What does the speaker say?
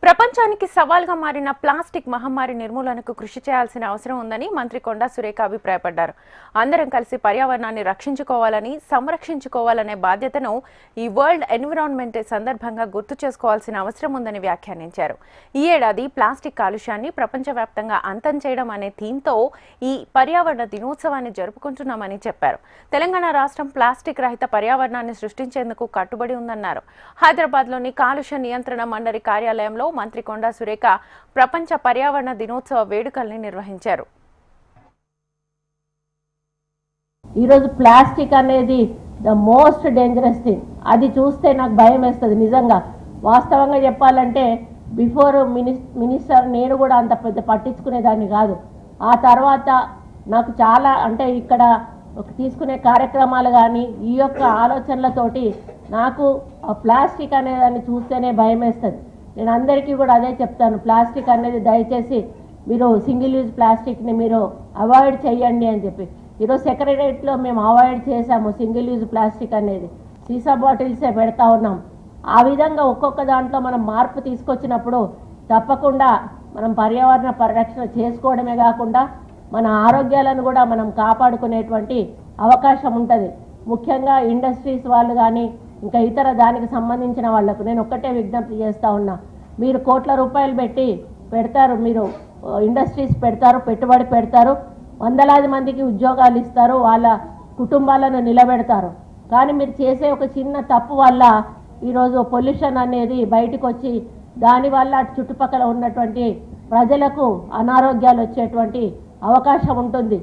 ప్రపంచానికి సవాల్గా మారిన ప్లాస్టిక్ మహమ్మారి నిర్మూలనకు కృషి చేయాల్సిన అవసరం ఉందని మంత్రి కొండా సురేఖ అభిప్రాయపడ్డారు. అందరం కలిసి పర్యావరణాన్ని రక్షించుకోవాలని, సంరక్షించుకోవాలనే బాధ్యతను ఈ వరల్డ్ ఎన్విరాన్మెంట్ సందర్భంగా గుర్తు చేసుకోవాల్సిన అవసరం ఉందని వ్యాఖ్యానించారు. ఈ ఏడాది ప్లాస్టిక్ కాలుష్యాన్ని ప్రపంచవ్యాప్తంగా అంతం చేయడం అనే థీమ్తో ఈ పర్యావరణ దినోత్సవాన్ని జరుపుకుంటున్నామని చెప్పారు. తెలంగాణ రాష్ట్రం ప్లాస్టిక్ రహిత పర్యావరణాన్ని సృష్టించేందుకు కట్టుబడి ఉందన్నారు. హైదరాబాద్లోని కాలుష్య నియంత్రణ మండలి కార్యాలయంలో మంత్రి కొండా సురేఖ ప్రపంచ పర్యావరణ దినోత్సవ వేడుకల్ని నిర్వహించారు. ఈరోజు ప్లాస్టిక్ అనేది ద మోస్ట్ డేంజరస్ థింగ్. అది చూస్తే నాకు భయం వేస్తుంది. నిజంగా వాస్తవంగా చెప్పాలంటే బిఫోర్ మినిస్టర్ నేను కూడా అంత పెద్ద పట్టించుకునేదాన్ని కాదు. ఆ తర్వాత నాకు చాలా అంటే ఇక్కడ తీసుకునే కార్యక్రమాలు కానీ ఈ యొక్క ఆలోచనలతోటి నాకు ప్లాస్టిక్ అనేదాన్ని చూస్తేనే భయం వేస్తుంది. నేను అందరికీ కూడా అదే చెప్తాను, ప్లాస్టిక్ అనేది దయచేసి మీరు సింగిల్ యూజ్ ప్లాస్టిక్ని మీరు అవాయిడ్ చేయండి అని చెప్పి. ఈరోజు సెక్రటరియట్లో మేము అవాయిడ్ చేసాము సింగిల్ యూజ్ ప్లాస్టిక్ అనేది. సీసా బాటిల్సే పెడతా ఉన్నాం. ఆ విధంగా ఒక్కొక్క దాంట్లో మనం మార్పు తీసుకొచ్చినప్పుడు తప్పకుండా మనం పర్యావరణ పరిరక్షణ చేసుకోవడమే కాకుండా మన ఆరోగ్యాలను కూడా మనం కాపాడుకునేటువంటి అవకాశం ఉంటుంది. ముఖ్యంగా ఇండస్ట్రీస్ వాళ్ళు కానీ ఇంకా ఇతర దానికి సంబంధించిన వాళ్లకు నేను ఒక్కటే విజ్ఞప్తి చేస్తూ ఉన్నా, మీరు కోట్ల రూపాయలు పెడతారు, మీరు ఇండస్ట్రీస్ పెడతారు, పెట్టుబడి పెడతారు, వందలాది మందికి ఉద్యోగాలు ఇస్తారు, వాళ్ళ కుటుంబాలను నిలబెడతారు. కానీ మీరు చేసే ఒక చిన్న తప్పు వల్ల ఈరోజు పొల్యూషన్ అనేది బయటకు వచ్చి దానివల్ల అటు చుట్టుపక్కల ఉన్నటువంటి ప్రజలకు అనారోగ్యాలు వచ్చేటువంటి అవకాశం ఉంటుంది.